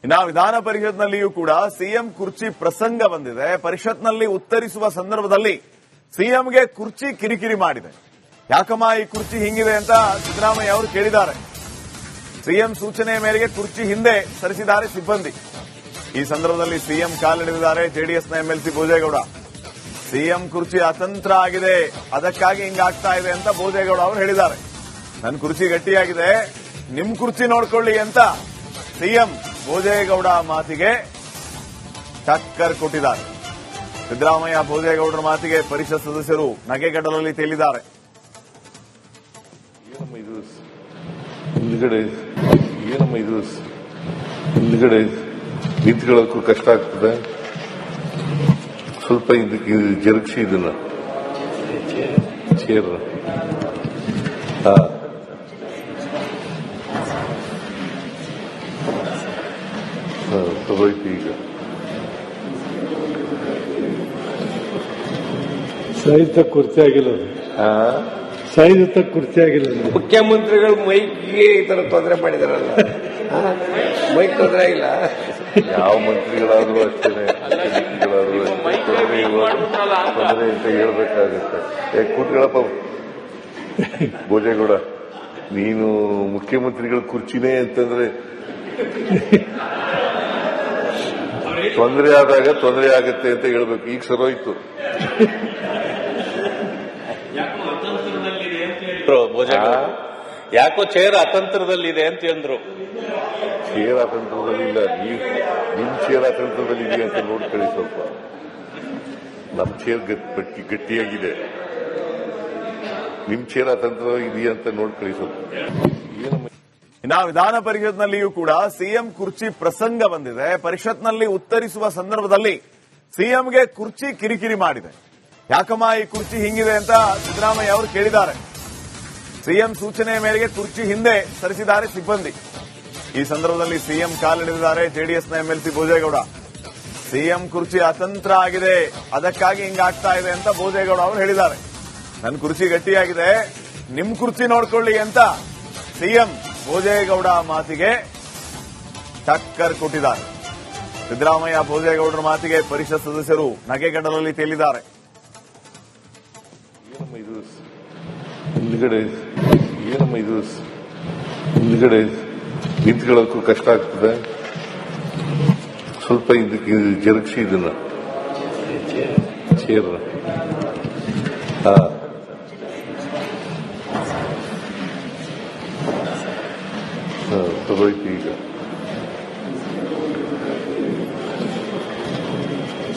ಇನ್ನು ವಿಧಾನ ಪರಿಷತ್ನಲ್ಲಿಯೂ ಕೂಡ ಸಿಎಂ ಕುರ್ಚಿ ಪ್ರಸಂಗ ಬಂದಿದೆ. ಪರಿಷತ್ನಲ್ಲಿ ಉತ್ತರಿಸುವ ಸಂದರ್ಭದಲ್ಲಿ ಸಿಎಂಗೆ ಕುರ್ಚಿ ಕಿರಿಕಿರಿ ಮಾಡಿದೆ. ಯಾಕಮ್ಮ ಈ ಕುರ್ಚಿ ಹಿಂಗಿದೆ ಅಂತ ಸಿದ್ದರಾಮಯ್ಯ ಅವರು ಕೇಳಿದ್ದಾರೆ. ಸಿಎಂ ಸೂಚನೆ ಮೇರೆಗೆ ಕುರ್ಚಿ ಹಿಂದೆ ಸರಿಸಿದ್ದಾರೆ ಸಿಬ್ಬಂದಿ. ಈ ಸಂದರ್ಭದಲ್ಲಿ ಸಿಎಂ ಕಾಲಿಡಿದ್ದಾರೆ ಜೆಡಿಎಸ್ನ ಎಂಎಲ್ಸಿ ಭೋಜೇಗೌಡ. ಸಿಎಂ ಕುರ್ಚಿ ಅತಂತ್ರ ಆಗಿದೆ, ಅದಕ್ಕಾಗಿ ಹಿಂಗಾಗ್ತಾ ಇದೆ ಅಂತ ಭೋಜೇಗೌಡ ಅವರು ಹೇಳಿದ್ದಾರೆ. ನನ್ನ ಕುರ್ಚಿ ಗಟ್ಟಿಯಾಗಿದೆ, ನಿಮ್ ಕುರ್ಚಿ ನೋಡ್ಕೊಳ್ಳಿ ಅಂತ ಸಿಎಂ ಭೋಜೇಗೌಡ ಮಾತಿಗೆ ಟಕ್ಕರ್ ಕೊಟ್ಟಿದ್ದಾರೆ. ಸಿದ್ದರಾಮಯ್ಯ ಭೋಜೇಗೌಡರ ಮಾತಿಗೆ ಪರಿಷತ್ ಸದಸ್ಯರು ನಗೆಗಡಲಲ್ಲಿ ತೇಲಿದ್ದಾರೆ. ಹಿಂದ್ಗಡೆ ನಿಂತ್ಕೊಳ್ಳೋಕ್ಕೂ ಕಷ್ಟ ಆಗ್ತದೆ. ಸ್ವಲ್ಪ ಇದಕ್ಕೆ ಜರುಗಿಸಿ ಇದನ್ನ ಚೇರ್ ತಗೋಯ್ತು. ಈಗ ಸಹಿತ ಕುರ್ಚಿ ಆಗಿಲ್ಲ, ಸಹಿತ ಕುರ್ಚಿ ಆಗಿಲ್ಲ. ಮುಖ್ಯಮಂತ್ರಿಗಳು ಮೈಕ್ಗೆ ಈ ತರ ತೊಂದರೆ ಮಾಡಿದಾರಲ್ಲ, ಮೈಕ್ ತೊಂದರೆ ಆಗಿಲ್ಲ. ಯಾವ ಮಂತ್ರಿಗಳಾದ್ರೂ ಅಷ್ಟೇನೆ, ತೊಂದರೆ ಅಂತ ಹೇಳ್ಬೇಕಾಗುತ್ತೆ. ಕೂತ್ಗಳಪ್ಪ ಭೋಜೇಗೌಡ, ನೀನು ಮುಖ್ಯಮಂತ್ರಿಗಳ ಕುರ್ಚಿನೇ ಅಂತಂದ್ರೆ ತೊಂದರೆ ಆದಾಗ ತೊಂದರೆ ಆಗುತ್ತೆ ಅಂತ ಹೇಳ್ಬೇಕು. ಈಗ ಸರೋಯ್ತು. ಯಾಕೋ ಚೇರ್ ಅತಂತ್ರದಲ್ಲಿದೆ ಅಂತ ಅಂದ್ರು. ಚೇರ್ ಅತಂತ್ರದಲ್ಲಿಲ್ಲ, ನಿಮ್ ಚೇರ್ ಅತಂತ್ರದಲ್ಲಿದೆ ಅಂತ ನೋಡ್ಕೊಳ್ಳಿ. ಸ್ವಲ್ಪ ನಮ್ ಚೇರ್ ಗಟ್ಟಿಯಾಗಿದೆ, ನಿಮ್ ಚೇರ್ ಅತಂತ್ರ ಇದೆಯಾ ಅಂತ ನೋಡ್ಕೊಳ್ಳಿ ಸ್ವಲ್ಪ. ಇನ್ನು ವಿಧಾನ ಪರಿಷತ್ನಲ್ಲಿಯೂ ಕೂಡ ಸಿಎಂ ಕುರ್ಚಿ ಪ್ರಸಂಗ ಬಂದಿದೆ. ಪರಿಷತ್ನಲ್ಲಿ ಉತ್ತರಿಸುವ ಸಂದರ್ಭದಲ್ಲಿ ಸಿಎಂಗೆ ಕುರ್ಚಿ ಕಿರಿಕಿರಿ ಮಾಡಿದೆ. ಯಾಕಮ್ಮ ಈ ಕುರ್ಚಿ ಹಿಂಗಿದೆ ಅಂತ ಸಿದ್ದರಾಮಯ್ಯ ಅವರು ಕೇಳಿದ್ದಾರೆ. ಸಿಎಂ ಸೂಚನೆ ಮೇರೆಗೆ ಕುರ್ಚಿ ಹಿಂದೆ ಸರಿಸಿದ್ದಾರೆ ಸಿಬ್ಬಂದಿ. ಈ ಸಂದರ್ಭದಲ್ಲಿ ಸಿಎಂ ಕಾಲಿಡಿದ್ದಾರೆ ಜೆಡಿಎಸ್ನ ಎಂಎಲ್ಸಿ ಭೋಜೇಗೌಡ. ಸಿಎಂ ಕುರ್ಚಿ ಅತಂತ್ರ ಆಗಿದೆ, ಅದಕ್ಕಾಗಿ ಹಿಂಗಾಗ್ತಾ ಇದೆ ಅಂತ ಭೋಜೇಗೌಡ ಅವರು ಹೇಳಿದ್ದಾರೆ. ನನ್ನ ಕುರ್ಚಿ ಗಟ್ಟಿಯಾಗಿದೆ, ನಿಮ್ ಕುರ್ಚಿ ನೋಡ್ಕೊಳ್ಳಿ ಅಂತ ಸಿಎಂ ಭೋಜೇಗೌಡ ಮಾತಿಗೆ ಟಕ್ಕರ್ ಕೊಟ್ಟಿದ್ದಾರೆ. ಸಿದ್ದರಾಮಯ್ಯ ಭೋಜೇಗೌಡರ ಮಾತಿಗೆ ಪರಿಷತ್ ಸದಸ್ಯರು ನಗೆಗಡಲಲ್ಲಿ ತೇಲಿದ್ದಾರೆ. ಹಿಂದ್ಗಡೆ ನಿಂತ್ಕೊಳ್ಳೋಕ್ಕೂ ಕಷ್ಟ ಆಗ್ತದೆ. ಸ್ವಲ್ಪ ಇದಕ್ಕೆ ಜರುಗಿಸಿ ಇದನ್ನ ಚೇರ್ ತಗೋಯ್ತು. ಈಗ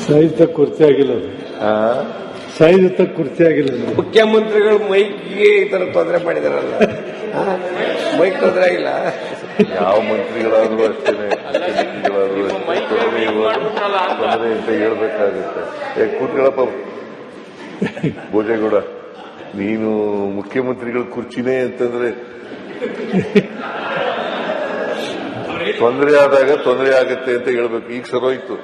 ಸಹಿತ ಕುರ್ಚಿ ಆಗಿಲ್ಲ, ಸಹಿತ ಕುರ್ಚಿ ಆಗಿಲ್ಲ. ಮುಖ್ಯಮಂತ್ರಿಗಳು ಮೈಕ್ಗೆ ಈ ತರ ತೊಂದರೆ ಮಾಡಿದಾರಲ್ಲ, ಮೈಕ್ ತೊಂದರೆ ಆಗಿಲ್ಲ. ಯಾವ ಮಂತ್ರಿಗಳಾದ್ರೂ ಅಷ್ಟೇನೆ, ತೊಂದರೆ ಅಂತ ಹೇಳ್ಬೇಕಾಗುತ್ತೆ. ಕೂತ್ಗಳಪ್ಪ ಭೋಜೇಗೌಡ, ನೀನು ಮುಖ್ಯಮಂತ್ರಿಗಳ ಕುರ್ಚಿನೇ ಅಂತಂದ್ರೆ ತೊಂದರೆ ಆದಾಗ ತೊಂದರೆ ಆಗುತ್ತೆ ಅಂತ ಹೇಳ್ಬೇಕು. ಈಗ ಸರೋಯ್ತು.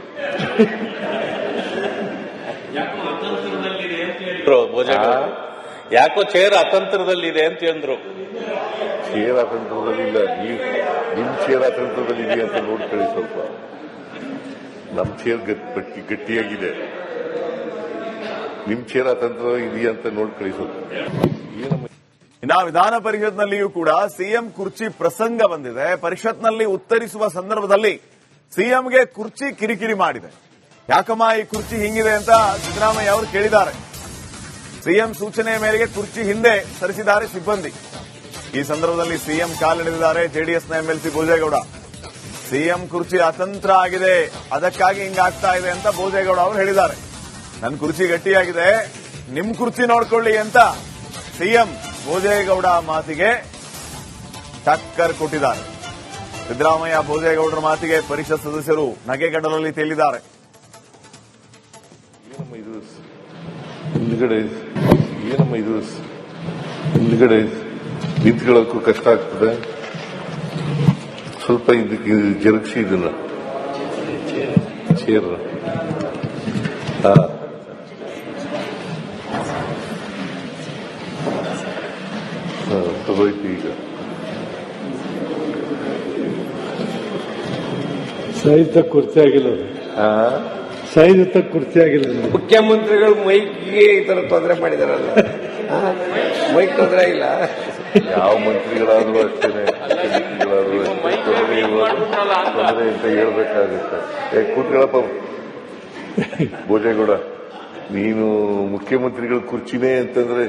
ಯಾಕೋ ಚೇರ್ ಅತಂತ್ರದಲ್ಲಿದೆ ಅಂತ ಅಂದ್ರು. ಚೇರ್ ಅತಂತ್ರದಲ್ಲಿಲ್ಲ, ನಿಮ್ ಚೇರ್ ಅತಂತ್ರದಲ್ಲಿದೆ ಅಂತ ನೋಡ್ಕೊಳ್ಳಿ ಸ್ವಲ್ಪ. ನಮ್ ಚೇರ್ ಗಟ್ಟಿಯಾಗಿದೆ, ನಿಮ್ ಚೇರ್ ಅತಂತ್ರ ಇದೆಯಾ ಅಂತ ನೋಡ್ಕೊಳ್ಳಿ ಸ್ವಲ್ಪ. ಇನ್ನು ವಿಧಾನ ಪರಿಷತ್ನಲ್ಲಿಯೂ ಕೂಡ ಸಿಎಂ ಕುರ್ಚಿ ಪ್ರಸಂಗ ಬಂದಿದೆ. ಪರಿಷತ್ನಲ್ಲಿ ಉತ್ತರಿಸುವ ಸಂದರ್ಭದಲ್ಲಿ ಸಿಎಂಗೆ ಕುರ್ಚಿ ಕಿರಿಕಿರಿ ಮಾಡಿದೆ. ಯಾಕಮ್ಮ ಈ ಕುರ್ಚಿ ಹಿಂಗಿದೆ ಅಂತ ಸಿದ್ದರಾಮಯ್ಯ ಅವರು ಕೇಳಿದ್ದಾರೆ. ಸಿಎಂ ಸೂಚನೆ ಮೇರೆಗೆ ಕುರ್ಚಿ ಹಿಂದೆ ಸರಿಸಿದ್ದಾರೆ ಸಿಬ್ಬಂದಿ. ಈ ಸಂದರ್ಭದಲ್ಲಿ ಸಿಎಂ ಕಾಲಿಡಿದ್ದಾರೆ ಜೆಡಿಎಸ್ನ ಎಂಎಲ್ಸಿ ಭೋಜೇಗೌಡ. ಸಿಎಂ ಕುರ್ಚಿ ಅತಂತ್ರ ಆಗಿದೆ, ಅದಕ್ಕಾಗಿ ಹಿಂಗಾಗ್ತಾ ಇದೆ ಅಂತ ಭೋಜೇಗೌಡ ಅವರು ಹೇಳಿದ್ದಾರೆ. ನನ್ನ ಕುರ್ಚಿ ಗಟ್ಟಿಯಾಗಿದೆ, ನಿಮ್ ಕುರ್ಚಿ ನೋಡ್ಕೊಳ್ಳಿ ಅಂತ ಸಿಎಂ ಭೋಜೇಗೌಡ ಮಾತಿಗೆ ಟಕ್ಕರ್ ಕೊಟ್ಟಿದ್ದಾರೆ. ಸಿದ್ದರಾಮಯ್ಯ ಭೋಜೇಗೌಡರ ಮಾತಿಗೆ ಪರಿಷತ್ ಸದಸ್ಯರು ನಗೆಗಡಲಲ್ಲಿ ತೇಲಿದ್ದಾರೆ. ಹಿಂದ್ಗಡೆ ನಿಂತ್ಕೊಳ್ಳೋಕ್ಕೂ ಕಷ್ಟ ಆಗ್ತದೆ. ಸ್ವಲ್ಪ ಇದಕ್ಕೆ ಜರುಗಿಸಿ ಇದನ್ನ ಚೇರ್ ತಗೋಯ್ತು. ಈಗ ಸಹಿತ ಕುರ್ಚಿ ಆಗಿಲ್ಲ ಅದು. ಸಹಿತ ಕುರ್ಚಿ ಆಗಿಲ್ಲ ಅದು. ಮುಖ್ಯಮಂತ್ರಿಗಳು ಮೈಕ್ಗೆ ಈ ತರ ತೊಂದರೆ ಮಾಡಿದಾರಲ್ಲ, ಮೈಕ್ ತೊಂದರೆ ಇಲ್ಲ. ಯಾವ ಮಂತ್ರಿಗಳಾದ್ರೂ ಅಷ್ಟೇನೆ, ಮುಖ್ಯಮಂತ್ರಿಗಳಾದ್ರೂ ತೊಂದರೆ ಅಂತ ಹೇಳ್ಬೇಕಾಗುತ್ತೆ. ಕೂತ್ಕೊಳ್ಳಪ್ಪ ಭೋಜೇಗೌಡ, ನೀನು ಮುಖ್ಯಮಂತ್ರಿಗಳ ಕುರ್ಚಿನೇ ಅಂತಂದ್ರೆ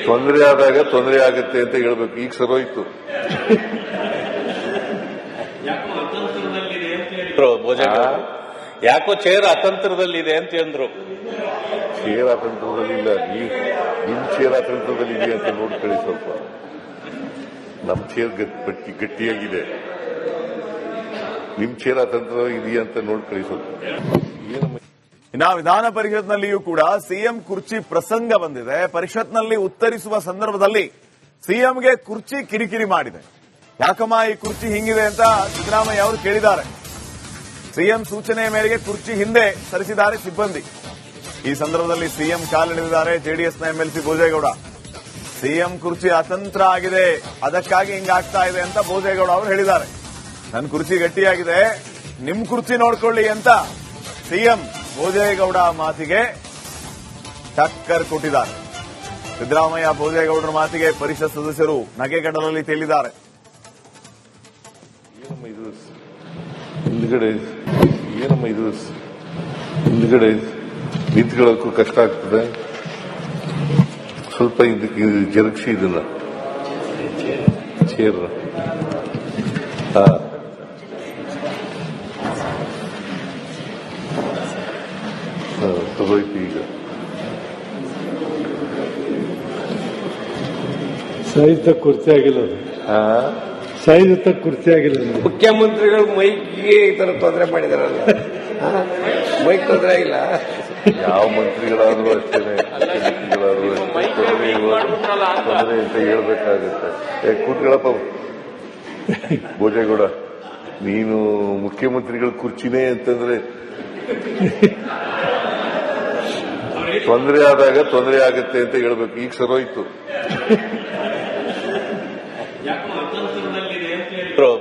ತೊಂದರೆ ಆದಾಗ ತೊಂದರೆ ಆಗುತ್ತೆ ಅಂತ ಹೇಳ್ಬೇಕು. ಈಗ ಸರೋಯ್ತು. ಭೋಜೇಗೌಡ ಯಾಕೋ ಚೇರ್ ಅತಂತ್ರದಲ್ಲಿದೆ ಅಂತ ಅಂದ್ರು. ಚೇರ್ ಅತಂತ್ರದಲ್ಲಿಲ್ಲ, ನಿಮ್ ಚೇರ್ ಅತಂತ್ರದಲ್ಲಿ ಇದೆ ಅಂತ ನೋಡ್ಕೊಳ್ಳಿ ಸ್ವಲ್ಪ. ನಮ್ ಚೇರ್ ಗಟ್ಟಿಯಾಗಿದೆ, ನಿಮ್ ಚೇರ್ ಅತಂತ್ರ ಇದೆಯಾ ಅಂತ ನೋಡ್ಕೊಳ್ಳಿ ಸ್ವಲ್ಪ. ಇನ್ನು ವಿಧಾನ ಪರಿಷತ್ನಲ್ಲಿಯೂ ಕೂಡ ಸಿಎಂ ಕುರ್ಚಿ ಪ್ರಸಂಗ ಬಂದಿದೆ. ಪರಿಷತ್ನಲ್ಲಿ ಉತ್ತರಿಸುವ ಸಂದರ್ಭದಲ್ಲಿ ಸಿಎಂಗೆ ಕುರ್ಚಿ ಕಿರಿಕಿರಿ ಮಾಡಿದೆ. ಯಾಕಮ್ಮ ಈ ಕುರ್ಚಿ ಹಿಂಗಿದೆ ಅಂತ ಸಿದ್ದರಾಮಯ್ಯ ಅವರು ಕೇಳಿದ್ದಾರೆ. ಸಿಎಂ ಸೂಚನೆಯ ಮೇರೆಗೆ ಕುರ್ಚಿ ಹಿಂದೆ ಸರಿಸಿದ್ದಾರೆ ಸಿಬ್ಬಂದಿ. ಈ ಸಂದರ್ಭದಲ್ಲಿ ಸಿಎಂ ಕಾಲಿಳಿದಿದ್ದಾರೆ ಜೆಡಿಎಸ್ನ ಎಂಎಲ್ಸಿ ಭೋಜೇಗೌಡ. ಸಿಎಂ ಕುರ್ಚಿ ಅತಂತ್ರ ಆಗಿದೆ, ಅದಕ್ಕಾಗಿ ಹಿಂಗಾಗ್ತಾ ಇದೆ ಅಂತ ಭೋಜೇಗೌಡ ಅವರು ಹೇಳಿದ್ದಾರೆ. ನನ್ನ ಕುರ್ಚಿ ಗಟ್ಟಿಯಾಗಿದೆ, ನಿಮ್ ಕುರ್ಚಿ ನೋಡ್ಕೊಳ್ಳಿ ಅಂತ ಸಿಎಂ ಭೋಜೇಗೌಡ ಮಾತಿಗೆ ಟಕ್ಕರ್ ಕೊಟ್ಟಿದ್ದಾರೆ. ಸಿದ್ದರಾಮಯ್ಯ ಭೋಜೇಗೌಡರ ಮಾತಿಗೆ ಪರಿಷತ್ ಸದಸ್ಯರು ನಗೆಗಡಲಲ್ಲಿ ತೇಲಿದ್ದಾರೆ. ಏನಮ್ಮ ಇದು ಹಿಂದ್ಗಡೆ ನಿಂತ್ಕೊಳ್ಳೋಕ್ಕೂ ಕಷ್ಟ ಆಗ್ತದೆ. ಸ್ವಲ್ಪ ಇದಕ್ಕೆ ಜರುಗಿಸಿ ಇದನ್ನ ಚೇರ್ ತಗೋಯ್ತು. ಈಗ ಸಹಿತ ಕುರ್ಚಿ ಆಗಿಲ್ಲ ಅದು. ಸಹಿತ ಕುರ್ಚಿ ಆಗಿಲ್ಲ ಅದು. ಮುಖ್ಯಮಂತ್ರಿಗಳು ಮೈಕ್ಗೆ ಈ ತರ ತೊಂದರೆ ಮಾಡಿದಾರಲ್ಲ, ಮೈಕ್ ತೊಂದರೆ ಇಲ್ಲ. ಯಾವ ಮಂತ್ರಿಗಳಾದ್ರೂ ಅಷ್ಟೇನೆ, ಮುಖ್ಯಮಂತ್ರಿಗಳಾದ್ರೂ ತೊಂದರೆ ಅಂತ ಹೇಳ್ಬೇಕಾಗುತ್ತೆ. ಕೂತ್ಕೊಳ್ಳಪ್ಪ ಭೋಜೇಗೌಡ, ನೀನು ಮುಖ್ಯಮಂತ್ರಿಗಳ ಕುರ್ಚಿನೇ ಅಂತಂದ್ರೆ ತೊಂದರೆ ಆದಾಗ ತೊಂದರೆ ಆಗುತ್ತೆ ಅಂತ ಹೇಳ್ಬೇಕು. ಈಗ ಸರೋಯ್ತು.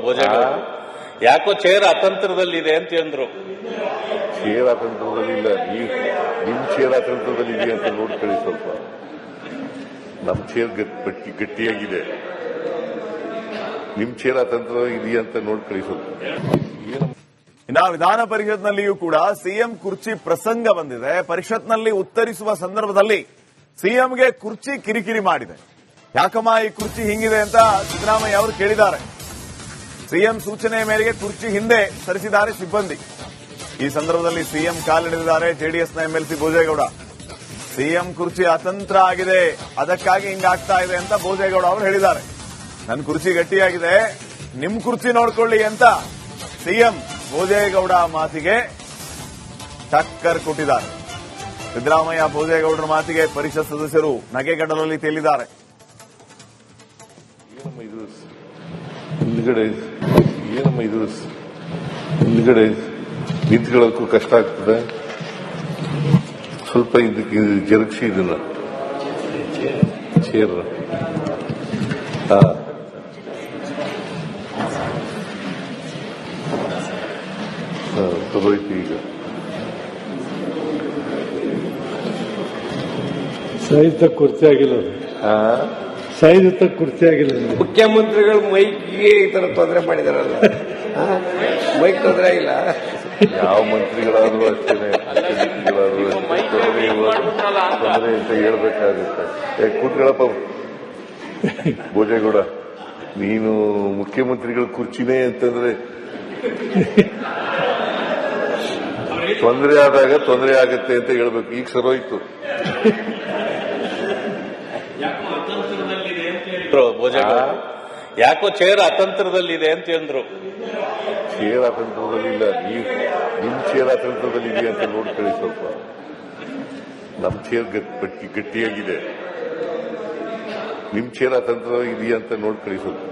ಭೋಜೇಗೌಡ ಯಾಕೋ ಚೇರ್ ಅತಂತ್ರದಲ್ಲಿದೆ ಅಂತ ಅಂದ್ರು. ಚೇರ್ ಅತಂತ್ರದಲ್ಲಿಲ್ಲ, ನಿಮ್ ಚೇರ್ ಅತಂತ್ರದಲ್ಲಿ ಇದೆ ಅಂತ ನೋಡ್ಕೊಳ್ಳಿ ಸ್ವಲ್ಪ. ನಮ್ ಚೇರ್ ಗಟ್ಟಿಯಾಗಿದೆ, ನಿಮ್ ಚೇರ್ ಅತಂತ್ರ ಇದೆಯಾ ಅಂತ ನೋಡ್ಕೊಳ್ಳಿ ಸ್ವಲ್ಪ. ಇನ್ನು ವಿಧಾನ ಪರಿಷತ್ನಲ್ಲಿಯೂ ಕೂಡ ಸಿಎಂ ಕುರ್ಚಿ ಪ್ರಸಂಗ ಬಂದಿದೆ. ಪರಿಷತ್ನಲ್ಲಿ ಉತ್ತರಿಸುವ ಸಂದರ್ಭದಲ್ಲಿ ಸಿಎಂಗೆ ಕುರ್ಚಿ ಕಿರಿಕಿರಿ ಮಾಡಿದೆ. ಯಾಕಮ್ಮ ಈ ಕುರ್ಚಿ ಹಿಂಗಿದೆ ಅಂತ ಸಿದ್ದರಾಮಯ್ಯ ಅವರು ಕೇಳಿದ್ದಾರೆ. ಸಿಎಂ ಸೂಚನೆಯ ಮೇರೆಗೆ ಕುರ್ಚಿ ಹಿಂದೆ ಸರಿಸಿದ್ದಾರೆ ಸಿಬ್ಬಂದಿ. ಈ ಸಂದರ್ಭದಲ್ಲಿ ಸಿಎಂ ಕಾಲಿಳಿದಿದ್ದಾರೆ ಜೆಡಿಎಸ್ನ ಎಂಎಲ್ಸಿ ಭೋಜೇಗೌಡ. ಸಿಎಂ ಕುರ್ಚಿ ಅತಂತ್ರ ಆಗಿದೆ, ಅದಕ್ಕಾಗಿ ಹಿಂಗಾಗ್ತಾ ಇದೆ ಅಂತ ಭೋಜೇಗೌಡ ಅವರು ಹೇಳಿದ್ದಾರೆ. ನನ್ನ ಕುರ್ಚಿ ಗಟ್ಟಿಯಾಗಿದೆ, ನಿಮ್ ಕುರ್ಚಿ ನೋಡ್ಕೊಳ್ಳಿ ಅಂತ ಸಿಎಂ ಭೋಜೇಗೌಡ ಮಾತಿಗೆ ಟಕ್ಕರ್ ಕೊಟ್ಟಿದ್ದಾರೆ. ಸಿದ್ದರಾಮಯ್ಯ ಭೋಜೇಗೌಡರ ಮಾತಿಗೆ ಪರಿಷತ್ ಸದಸ್ಯರು ನಗೆಗಡಲಲ್ಲಿ ತೇಲಿದ್ದಾರೆ. ಏನಮ್ಮ ಇದು ಹಿಂದ್ಗಡೆ ನಿಂತ್ಕೊಳ್ಳೋಕ್ಕೂ ಕಷ್ಟ ಆಗ್ತದೆ. ಸ್ವಲ್ಪ ಇದಕ್ಕೆ ಜರುಗಿಸಿ ಇದನ್ನ ಚೇರ್ ತಗೋಯ್ತು. ಈಗ ಸಹಿತ ಕುರ್ಚಿ ಆಗಿಲ್ಲ ಅದು. ಸಹಿತ ಕುರ್ಚಿ ಆಗಿಲ್ಲ ಅದು. ಮುಖ್ಯಮಂತ್ರಿಗಳು ಮೈಕ್ಗೆ ಈ ತರ ತೊಂದರೆ ಮಾಡಿದಾರಲ್ಲ, ಮೈಕ್ ತೊಂದರೆ ಇಲ್ಲ. ಯಾವ ಮಂತ್ರಿಗಳಾದ್ರೂ ಅಷ್ಟೇನೆ, ಮುಖ್ಯಮಂತ್ರಿಗಳಾದ್ರೂ ತೊಂದರೆ ಅಂತ ಹೇಳ್ಬೇಕಾಗುತ್ತೆ. ಕೂತ್ಕೊಳ್ಳಪ್ಪ ಭೋಜೇಗೌಡ, ನೀನು ಮುಖ್ಯಮಂತ್ರಿಗಳ ಕುರ್ಚಿನೇ ಅಂತಂದ್ರೆ ತೊಂದರೆ ಆದಾಗ ತೊಂದರೆ ಆಗುತ್ತೆ ಅಂತ ಹೇಳ್ಬೇಕು. ಈಗ ಸರೋಯ್ತು. ಭೋಜೇಗೌಡ ಯಾಕೋ ಚೇರ್ ಅತಂತ್ರದಲ್ಲಿದೆ ಅಂತ ಅಂದ್ರು. ಚೇರ್ ಅತಂತ್ರದಲ್ಲಿಲ್ಲ, ನಿಮ್ ಚೇರ್ ಅತಂತ್ರದಲ್ಲಿ ಇದೆ ಅಂತ ನೋಡ್ಕೊಳ್ಳಿ ಸ್ವಲ್ಪ. ನಮ್ ಚೇರ್ ಗಟ್ಟಿಯಾಗಿದೆ, ನಿಮ್ ಚೇರ್ ಅತಂತ್ರ ಇದೆಯಾ ಅಂತ ನೋಡ್ಕೊಳ್ಳಿ ಸ್ವಲ್ಪ.